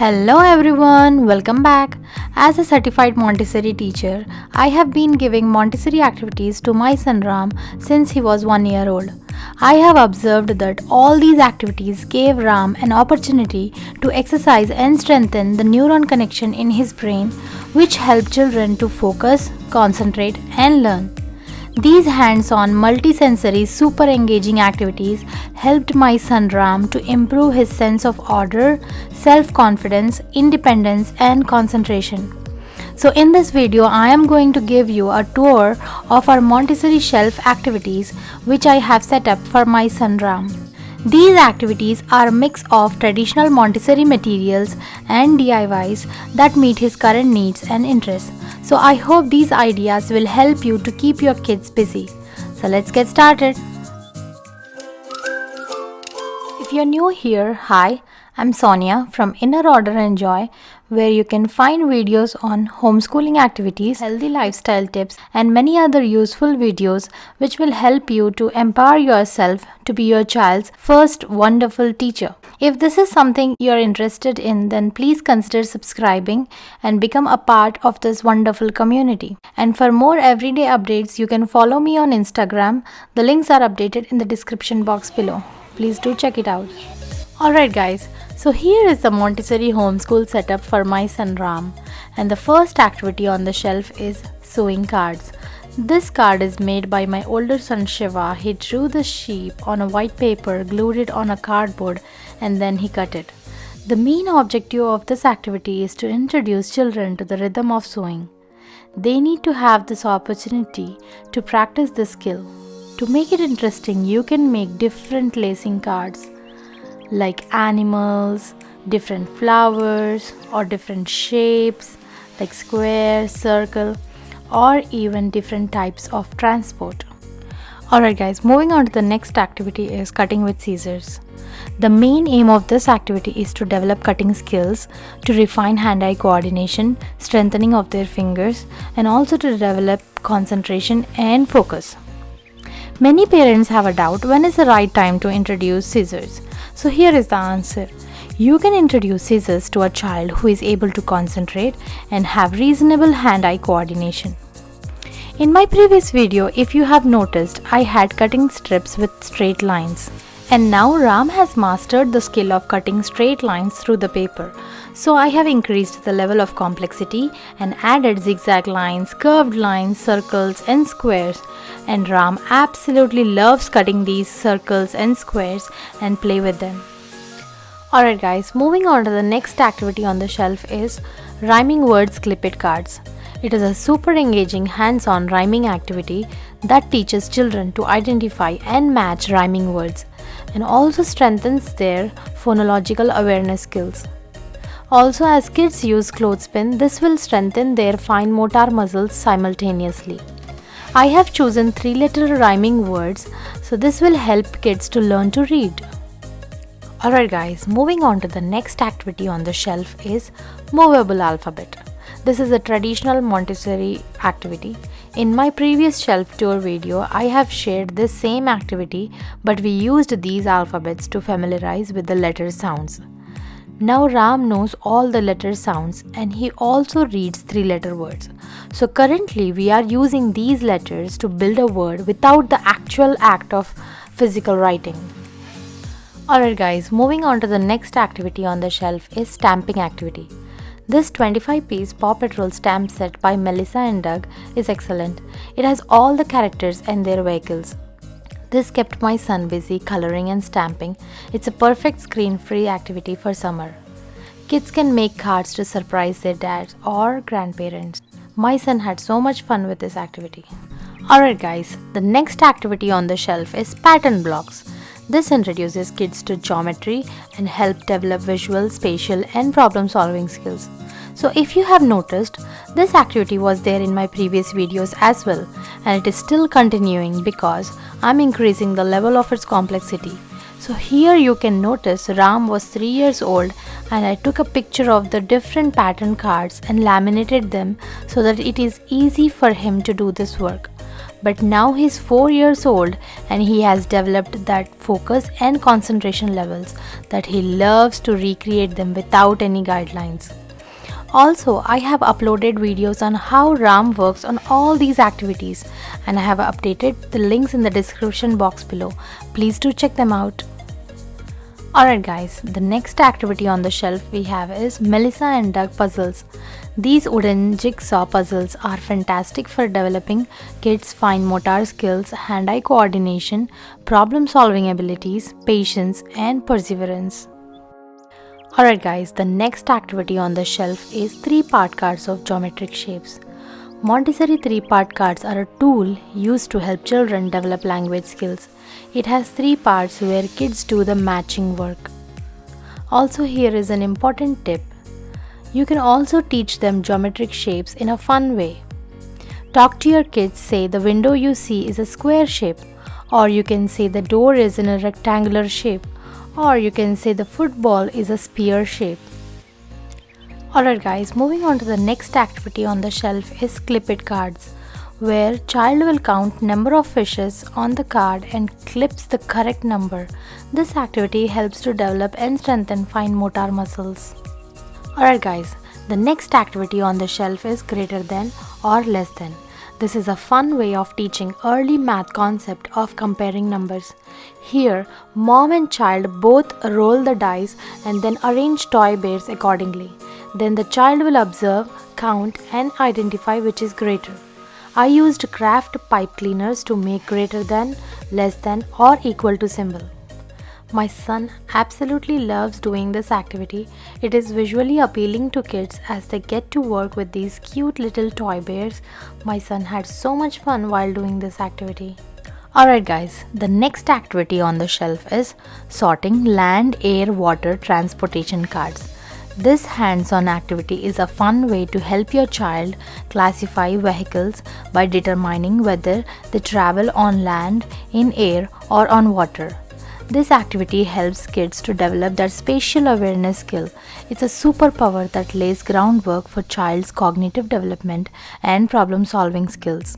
Hello everyone, welcome back. As a certified Montessori teacher, I have been giving Montessori activities to my son Ram since he was 1 year old. I have observed that all these activities gave Ram an opportunity to exercise and strengthen the neuron connection in his brain, which help children to focus, concentrate, and learn. These hands-on multisensory super engaging activities helped my son Ram to improve his sense of order, self-confidence, independence and concentration. So in this video I am going to give you a tour of our Montessori shelf activities which I have set up for my son Ram. These activities are a mix of traditional Montessori materials and DIYs that meet his current needs and interests. So I hope these ideas will help you to keep your kids busy. So let's get started. If you're new here, hi, I'm Sonia from Inner Order and Joy, where you can find videos on homeschooling activities, healthy lifestyle tips, and many other useful videos which will help you to empower yourself to be your child's first wonderful teacher. If this is something you're interested in, then please consider subscribing and become a part of this wonderful community. And for more everyday updates, you can follow me on Instagram. The links are updated in the description box below. Please do check it out. Alright guys, so here is the Montessori homeschool setup for my son Ram, and the first activity on the shelf is sewing cards. This card is made by my older son Shiva. He drew the sheep on a white paper, glued it on a cardboard, and then he cut it. The main objective of this activity is to introduce children to the rhythm of sewing. They need to have this opportunity to practice this skill. To make it interesting, you can make different lacing cards like animals, different flowers or different shapes like square, circle, or even different types of transport. Alright guys, moving on to the next activity is cutting with scissors. The main aim of this activity is to develop cutting skills, to refine hand-eye coordination, strengthening of their fingers, and also to develop concentration and focus. Many parents have a doubt when is the right time to introduce scissors. So here is the answer. You can introduce scissors to a child who is able to concentrate and have reasonable hand-eye coordination. In my previous video, if you have noticed, I had cutting strips with straight lines. And now Ram has mastered the skill of cutting straight lines through the paper. So I have increased the level of complexity and added zigzag lines, curved lines, circles and squares. And Ram absolutely loves cutting these circles and squares and play with them. Alright guys, moving on to the next activity on the shelf is rhyming words clip-it cards. It is a super engaging hands-on rhyming activity that teaches children to identify and match rhyming words and also strengthens their phonological awareness skills. Also, as kids use clothespin, this will strengthen their fine motor muscles simultaneously. I have chosen 3-letter rhyming words, so this will help kids to learn to read. Alright guys, moving on to the next activity on the shelf is movable alphabet. This is a traditional Montessori activity. In my previous shelf tour video, I have shared this same activity, but we used these alphabets to familiarize with the letter sounds. Now Ram knows all the letter sounds and he also reads 3-letter words. So currently we are using these letters to build a word without the actual act of physical writing. Alright guys, moving on to the next activity on the shelf is stamping activity. This 25-piece Paw Patrol stamp set by Melissa and Doug is excellent. It has all the characters and their vehicles. This kept my son busy coloring and stamping. It's a perfect screen-free activity for summer. Kids can make cards to surprise their dads or grandparents. My son had so much fun with this activity. Alright guys, the next activity on the shelf is pattern blocks. This introduces kids to geometry and help develop visual, spatial and problem-solving skills. So if you have noticed, this activity was there in my previous videos as well, and it is still continuing because I'm increasing the level of its complexity. So here you can notice Ram was 3 years old and I took a picture of the different pattern cards and laminated them so that it is easy for him to do this work. But now he's 4 years old and he has developed that focus and concentration levels that he loves to recreate them without any guidelines. Also, I have uploaded videos on how Ram works on all these activities and I have updated the links in the description box below. Please do check them out. Alright guys, the next activity on the shelf we have is Melissa and Doug puzzles. These wooden jigsaw puzzles are fantastic for developing kids' fine motor skills, hand-eye coordination, problem-solving abilities, patience and perseverance. Alright guys, the next activity on the shelf is 3-part cards of geometric shapes. Montessori 3-part cards are a tool used to help children develop language skills. It has 3 parts where kids do the matching work. Also, here is an important tip. You can also teach them geometric shapes in a fun way. Talk to your kids, say the window you see is a square shape, or you can say the door is in a rectangular shape, or you can say the football is a sphere shape. Alright guys, moving on to the next activity on the shelf is clip it cards, where child will count number of fishes on the card and clips the correct number. This activity helps to develop and strengthen fine motor muscles. Alright guys, the next activity on the shelf is greater than or less than. This is a fun way of teaching early math concept of comparing numbers. Here, mom and child both roll the dice and then arrange toy bears accordingly. Then the child will observe, count and identify which is greater. I used craft pipe cleaners to make greater than, less than or equal to symbol. My son absolutely loves doing this activity. It is visually appealing to kids as they get to work with these cute little toy bears. My son had so much fun while doing this activity. Alright guys, the next activity on the shelf is sorting land, air, water, transportation cards. This hands-on activity is a fun way to help your child classify vehicles by determining whether they travel on land, in air or on water. This activity helps kids to develop their spatial awareness skill. It's a superpower that lays groundwork for child's cognitive development and problem-solving skills.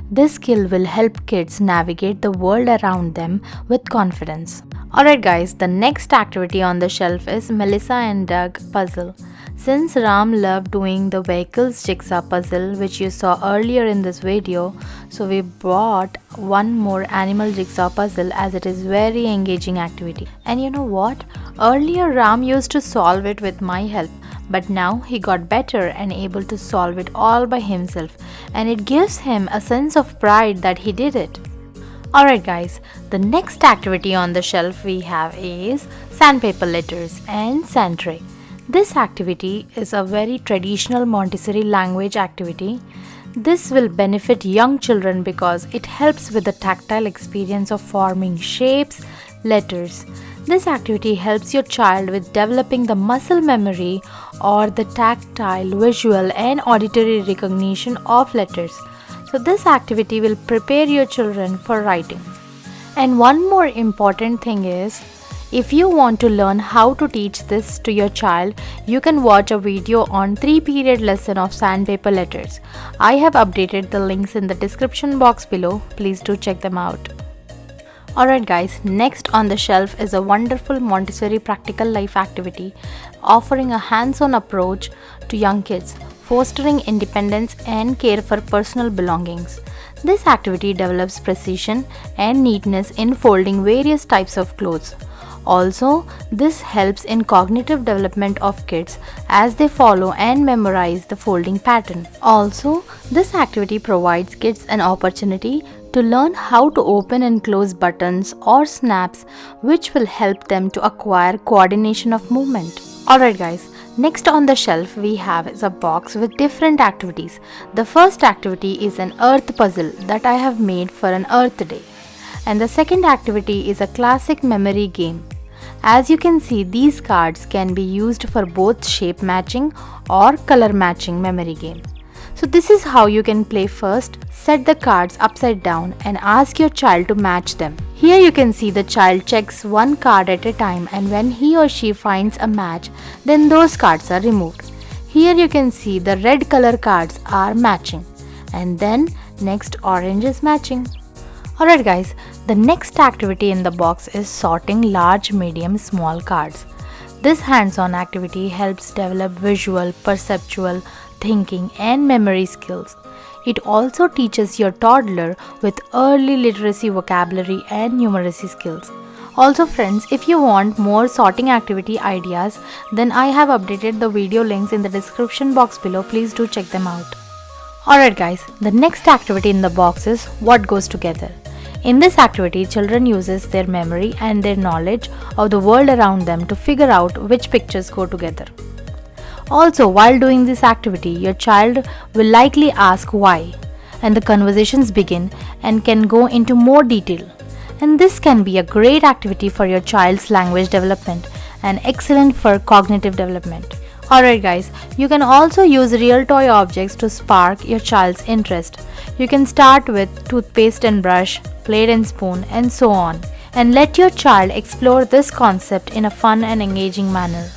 This skill will help kids navigate the world around them with confidence. Alright guys, the next activity on the shelf is Melissa and Doug puzzle. Since Ram loved doing the vehicles jigsaw puzzle which you saw earlier in this video, so we brought one more animal jigsaw puzzle as it is very engaging activity. And you know what? Earlier Ram used to solve it with my help, but now he got better and able to solve it all by himself, and it gives him a sense of pride that he did it. Alright guys, the next activity on the shelf we have is sandpaper letters and sand tray. This activity is a very traditional Montessori language activity. This will benefit young children because it helps with the tactile experience of forming shapes, letters. This activity helps your child with developing the muscle memory or the tactile, visual and auditory recognition of letters. So this activity will prepare your children for writing. And one more important thing is, if you want to learn how to teach this to your child, you can watch a video on 3-period lesson of sandpaper letters. I have updated the links in the description box below. Please do check them out. Alright guys, next on the shelf is a wonderful Montessori practical life activity offering a hands-on approach to young kids, fostering independence and care for personal belongings. This activity develops precision and neatness in folding various types of clothes. Also, this helps in cognitive development of kids as they follow and memorize the folding pattern. Also, this activity provides kids an opportunity to learn how to open and close buttons or snaps, which will help them to acquire coordination of movement. Alright guys, next on the shelf we have is a box with different activities. The first activity is an earth puzzle that I have made for an Earth Day. And the second activity is a classic memory game. As you can see, these cards can be used for both shape matching or color matching memory game. So this is how you can play. First, set the cards upside down and ask your child to match them. Here you can see the child checks one card at a time, and when he or she finds a match, then those cards are removed. Here you can see the red color cards are matching. And then Next, orange is matching. Alright guys, the next activity in the box is sorting large, medium, small cards. This hands-on activity helps develop visual, perceptual, thinking and memory skills. It also teaches your toddler with early literacy vocabulary and numeracy skills. Also friends, if you want more sorting activity ideas, then I have updated the video links in the description box below. Please do check them out. Alright guys, the next activity in the box is what goes together. In this activity, children uses their memory and their knowledge of the world around them to figure out which pictures go together. Also, while doing this activity, your child will likely ask why, and the conversations begin and can go into more detail. And this can be a great activity for your child's language development and excellent for cognitive development. Alright guys, you can also use real toy objects to spark your child's interest. You can start with toothpaste and brush, plate and spoon, and so on, and let your child explore this concept in a fun and engaging manner.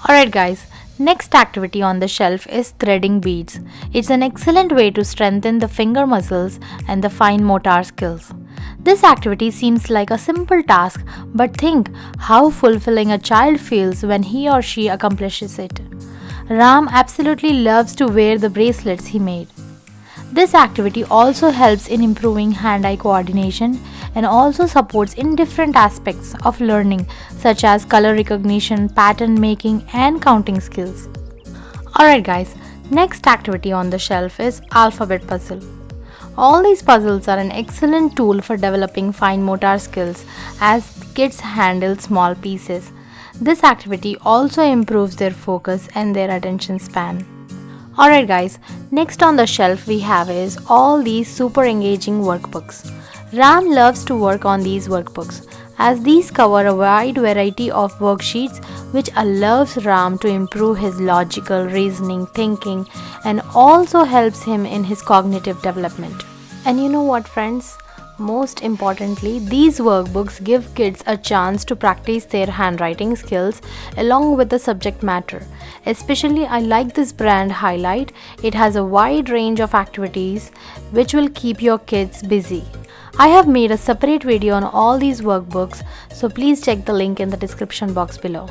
Alright guys, next activity on the shelf is threading beads. It's an excellent way to strengthen the finger muscles and the fine motor skills. This activity seems like a simple task, but think how fulfilling a child feels when he or she accomplishes it. Ram absolutely loves to wear the bracelets he made. This activity also helps in improving hand-eye coordination and also supports in different aspects of learning such as color recognition, pattern making and counting skills. Alright guys, next activity on the shelf is alphabet puzzle. All these puzzles are an excellent tool for developing fine motor skills as kids handle small pieces. This activity also improves their focus and their attention span. Alright guys, next on the shelf we have is all these super engaging workbooks. Ram loves to work on these workbooks as these cover a wide variety of worksheets which allows Ram to improve his logical, reasoning, thinking and also helps him in his cognitive development. And you know what friends? Most importantly, these workbooks give kids a chance to practice their handwriting skills along with the subject matter. Especially I like this brand Highlight. It has a wide range of activities which will keep your kids busy. I have made a separate video on all these workbooks, so please check the link in the description box below.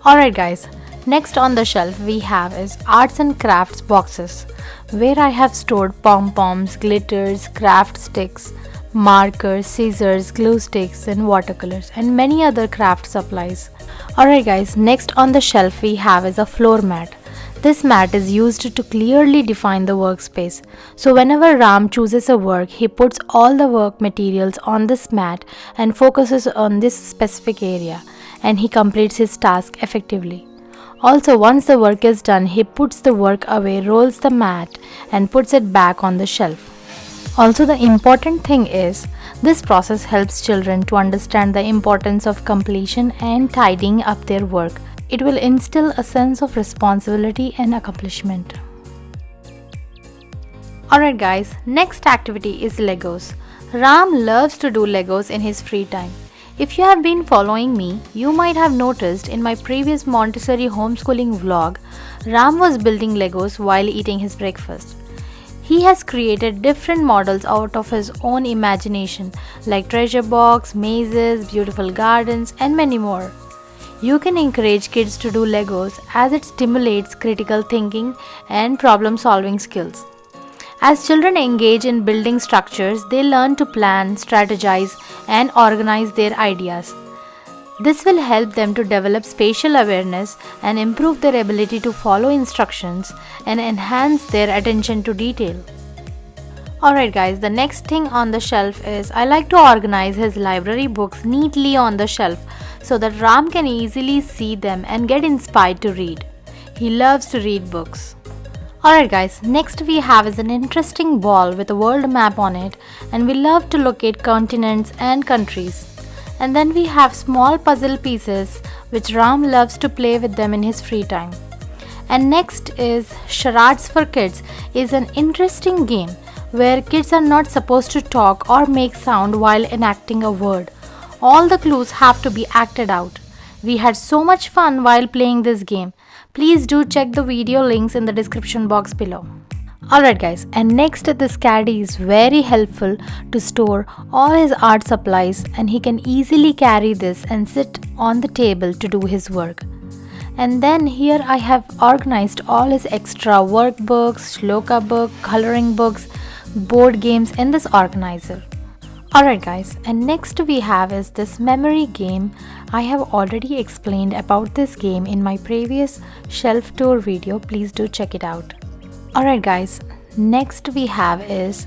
Alright guys, next on the shelf we have is arts and crafts boxes, where I have stored pom-poms, glitters, craft sticks, markers, scissors, glue sticks and watercolors and many other craft supplies. Alright guys, next on the shelf we have is a floor mat. This mat is used to clearly define the workspace. So whenever Ram chooses a work, he puts all the work materials on this mat and focuses on this specific area, and he completes his task effectively. Also, once the work is done, he puts the work away, rolls the mat and puts it back on the shelf. Also, the important thing is, this process helps children to understand the importance of completion and tidying up their work. It will instill a sense of responsibility and accomplishment. Alright guys, next activity is Legos. Ram loves to do Legos in his free time. If you have been following me, you might have noticed in my previous Montessori homeschooling vlog, Ram was building Legos while eating his breakfast. He has created different models out of his own imagination, like treasure box, mazes, beautiful gardens, and many more. You can encourage kids to do Legos as it stimulates critical thinking and problem-solving skills. As children engage in building structures, they learn to plan, strategize, and organize their ideas. This will help them to develop spatial awareness and improve their ability to follow instructions and enhance their attention to detail. Alright guys, the next thing on the shelf is I like to organize his library books neatly on the shelf so that Ram can easily see them and get inspired to read. He loves to read books. Alright guys, next we have is an interesting ball with a world map on it, and we love to locate continents and countries. And then we have small puzzle pieces which Ram loves to play with them in his free time. And next is Charades for Kids is an interesting game where kids are not supposed to talk or make sound while enacting a word. All the clues have to be acted out. We had so much fun while playing this game. Please do check the video links in the description box below. Alright guys, and next this caddy is very helpful to store all his art supplies, and he can easily carry this and sit on the table to do his work. And then here I have organized all his extra workbooks, shloka book, coloring books, board games in this organizer. Alright guys, and next we have is this memory game. I have already explained about this game in my previous shelf tour video. Please do check it out. Alright guys, next we have is,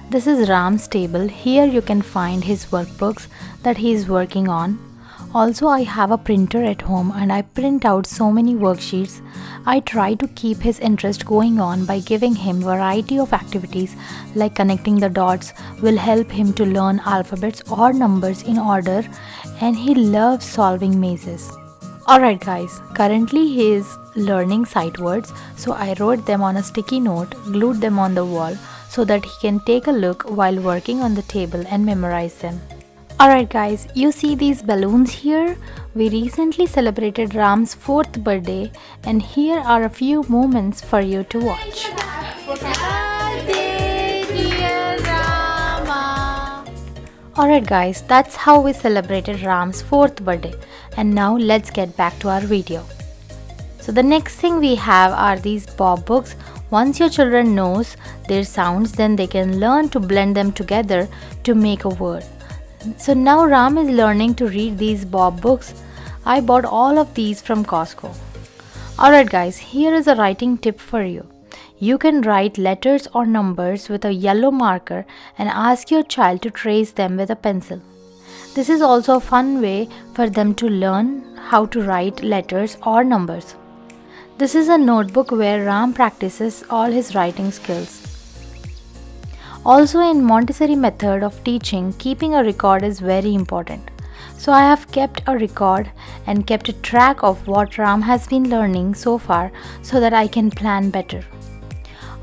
this is Ram's table. Here you can find his workbooks that he is working on. Also I have a printer at home and I print out so many worksheets. I try to keep his interest going on by giving him variety of activities like connecting the dots will help him to learn alphabets or numbers in order, and he loves solving mazes. Alright guys, currently he is learning sight words, so I wrote them on a sticky note, glued them on the wall so that he can take a look while working on the table and memorize them. Alright guys, you see these balloons here? We recently celebrated Ram's 4th birthday, and here are a few moments for you to watch. Alright guys, that's how we celebrated Ram's 4th birthday, and now let's get back to our video. So the next thing we have are these bob books. Once your children knows their sounds, then they can learn to blend them together to make a word. So now Ram is learning to read these bob books. I bought all of these from Costco. Alright guys, here is a writing tip for you. You can write letters or numbers with a yellow marker and ask your child to trace them with a pencil. This is also a fun way for them to learn how to write letters or numbers. This is a notebook where Ram practices all his writing skills. Also, in Montessori method of teaching, keeping a record is very important. So I have kept a record and kept a track of what Ram has been learning so far so that I can plan better.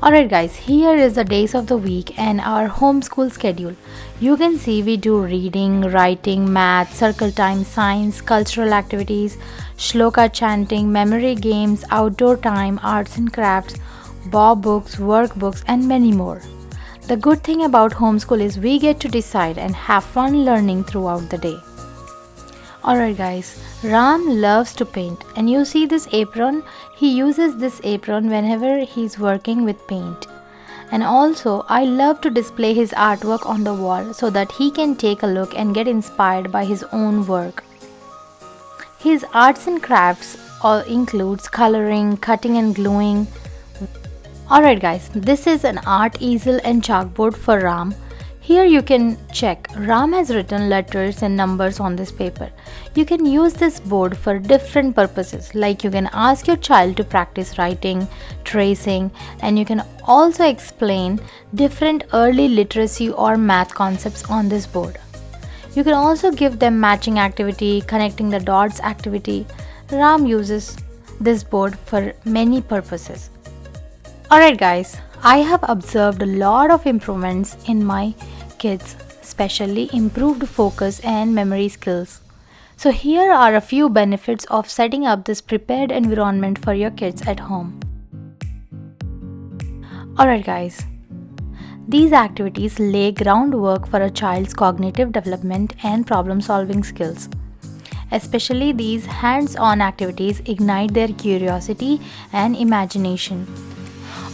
Alright guys, here is the days of the week and our homeschool schedule. You can see we do reading, writing, math, circle time, science, cultural activities, shloka chanting, memory games, outdoor time, arts and crafts, bob books, workbooks, and many more. The good thing about homeschool is we get to decide and have fun learning throughout the day. Alright guys, Ram loves to paint, and you see this apron? He uses this apron whenever he's working with paint. And also, I love to display his artwork on the wall so that he can take a look and get inspired by his own work. His arts and crafts all includes coloring, cutting and gluing. Alright guys, this is an art easel and chalkboard for Ram. Here you can check, Ram has written letters and numbers on this paper. You can use this board for different purposes, like you can ask your child to practice writing, tracing, and you can also explain different early literacy or math concepts on this board. You can also give them matching activity, connecting the dots activity. Ram uses this board for many purposes. Alright guys, I have observed a lot of improvements in my kids, especially improved focus and memory skills. So here are a few benefits of setting up this prepared environment for your kids at home. Alright guys, these activities lay groundwork for a child's cognitive development and problem-solving skills. Especially these hands-on activities ignite their curiosity and imagination.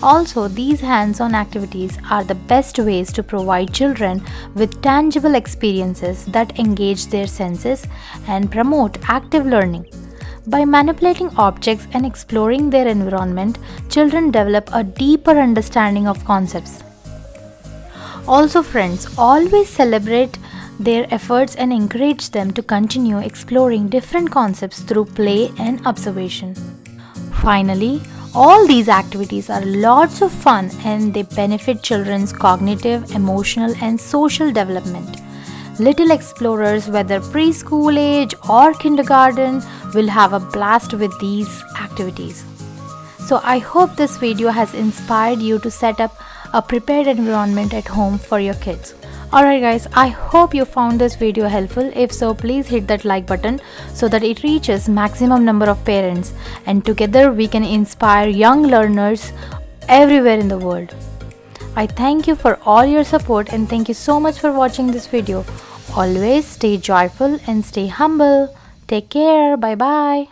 Also, these hands-on activities are the best ways to provide children with tangible experiences that engage their senses and promote active learning. By manipulating objects and exploring their environment, children develop a deeper understanding of concepts. Also friends, always celebrate their efforts and encourage them to continue exploring different concepts through play and observation. Finally, all these activities are lots of fun and they benefit children's cognitive, emotional, and social development. Little explorers, whether preschool age or kindergarten, will have a blast with these activities. So I hope this video has inspired you to set up a prepared environment at home for your kids. Alright guys, I hope you found this video helpful. If so, please hit that like button so that it reaches maximum number of parents, and together we can inspire young learners everywhere in the world. I thank you for all your support and thank you so much for watching this video. Always stay joyful and stay humble. Take care. Bye bye.